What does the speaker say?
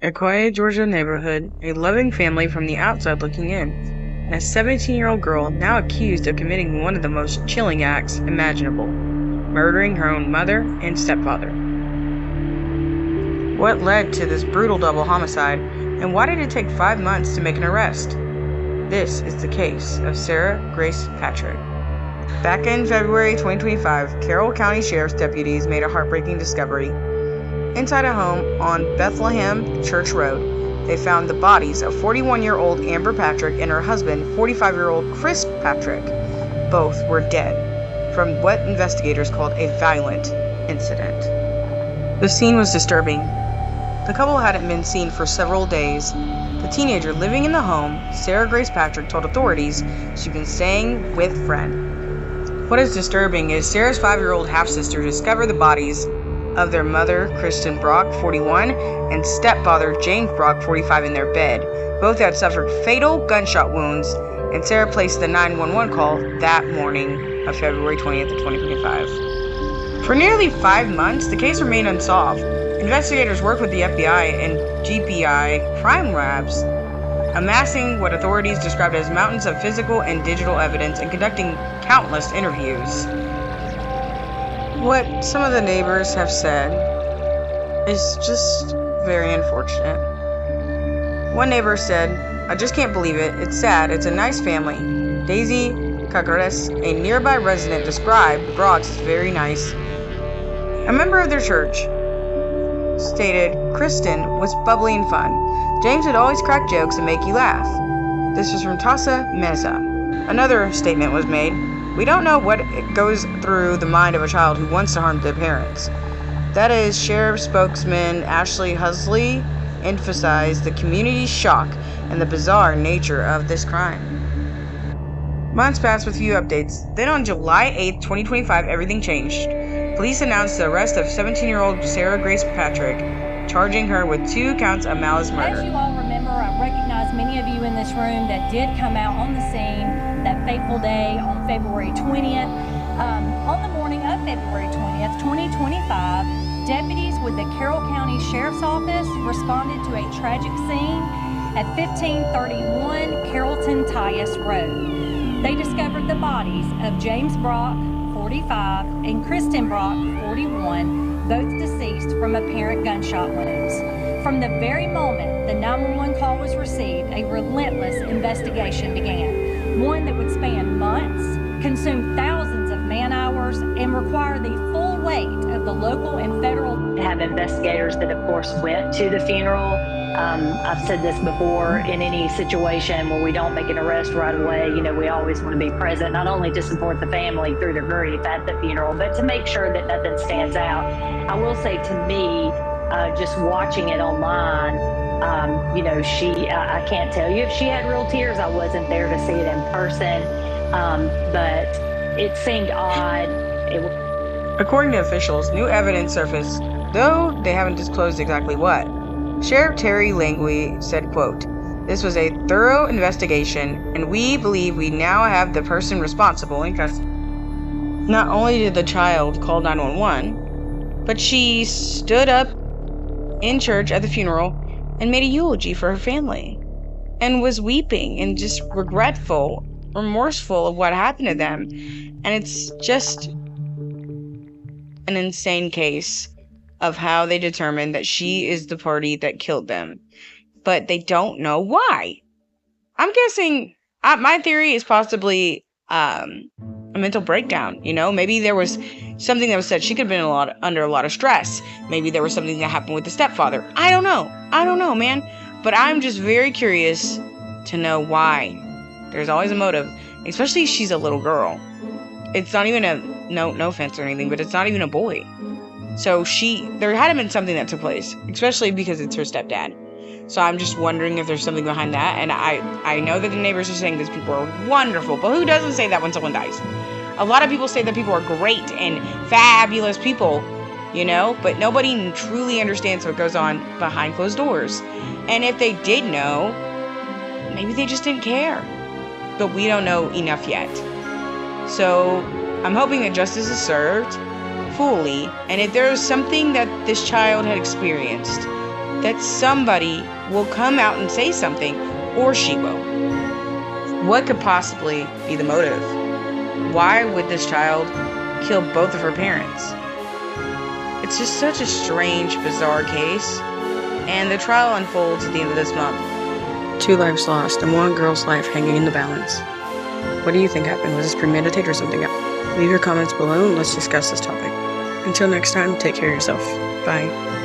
A quiet Georgia neighborhood, a loving family from the outside looking in, and a 17-year-old girl now accused of committing one of the most chilling acts imaginable, murdering her own mother and stepfather. What led to this brutal double homicide, and why did it take 5 months to make an arrest? This is the case of Sarah Grace Patrick. Back in February 2025, Carroll County Sheriff's deputies made a heartbreaking discovery. Inside a home on Bethlehem Church Road, they found the bodies of 41-year-old Amber Patrick and her husband, 45-year-old Chris Patrick. Both were dead from what investigators called a violent incident. The scene was disturbing. The couple hadn't been seen for several days. The teenager living in the home, Sarah Grace Patrick, told authorities she'd been staying with a friend. What is disturbing is Sarah's 5-year-old half-sister discovered the bodies of their mother, Kristin Brock, 41, and stepfather, James Brock, 45, in their bed. Both had suffered fatal gunshot wounds, and Sarah placed the 911 call that morning of February 20th of 2025. For nearly 5 months, the case remained unsolved. Investigators worked with the FBI and GPI crime labs, amassing what authorities described as mountains of physical and digital evidence and conducting countless interviews. What some of the neighbors have said is just very unfortunate. One neighbor said, "I just can't believe it. It's sad. It's a nice family." Daisy Cacares, a nearby resident, described the Brocks as very nice. A member of their church stated Kristin was bubbly and fun. James would always crack jokes and make you laugh. This was from Tasa Meza. Another statement was made. "We don't know what goes through the mind of a child who wants to harm their parents." That is, Sheriff spokesman Ashley Husley emphasized the community's shock and the bizarre nature of this crime. Months passed with few updates. Then on July 8th, 2025, everything changed. Police announced the arrest of 17-year-old Sarah Grace Patrick, charging her with 2 counts of malice murder. As you all remember, I recognize many of you in this room that did come out on the scene that fateful day on February 20th. On the morning of February 20th, 2025, deputies with the Carroll County Sheriff's Office responded to a tragic scene at 1531 Carrollton Tyus Road. They discovered the bodies of James Brock, 45, and Kristin Brock, 41, both deceased from apparent gunshot wounds. From the very moment the 911 call was received, a relentless investigation began, one that would span months, consume thousands of man-hours, and require the full weight of the local and federal. Have investigators that, of course, went to the funeral. I've said this before, in any situation where we don't make an arrest right away, we always want to be present, not only to support the family through their grief at the funeral, but to make sure that nothing stands out. I will say, to me, just watching it online, I can't tell you if she had real tears. I wasn't there to see it in person, but it seemed odd. According to officials, new evidence surfaced, though they haven't disclosed exactly what. Sheriff Terry Langley said, quote, "This was a thorough investigation, and we believe we now have the person responsible in custody." Not only did the child call 911, but she stood up in church at the funeral and made a eulogy for her family, and was weeping and just regretful, remorseful of what happened to them. And it's just an insane case of how they determined that she is the party that killed them, but they don't know why. I'm guessing, my theory is possibly a mental breakdown. Maybe there was something that was said. She could have been under a lot of stress. Maybe there was something that happened with the stepfather. I don't know, man. But I'm just very curious to know why. There's always a motive, especially if she's a little girl. It's not even no offense or anything, but it's not even a boy. So there hadn't been something that took place, especially because it's her stepdad. So I'm just wondering if there's something behind that. And I know that the neighbors are saying these people are wonderful, but who doesn't say that when someone dies? A lot of people say that people are great and fabulous people, but nobody truly understands what goes on behind closed doors. And if they did know, maybe they just didn't care. But we don't know enough yet. So I'm hoping that justice is served fully, and if there was something that this child had experienced that somebody will come out and say something, or she will. What could possibly be the motive? Why would this child kill both of her parents? It's just such a strange, bizarre case, and the trial unfolds at the end of this month. 2 lives lost and 1 girl's life hanging in the balance. What do you think happened? Was this premeditated or something else? Leave your comments below and let's discuss this topic. Until next time, take care of yourself. Bye.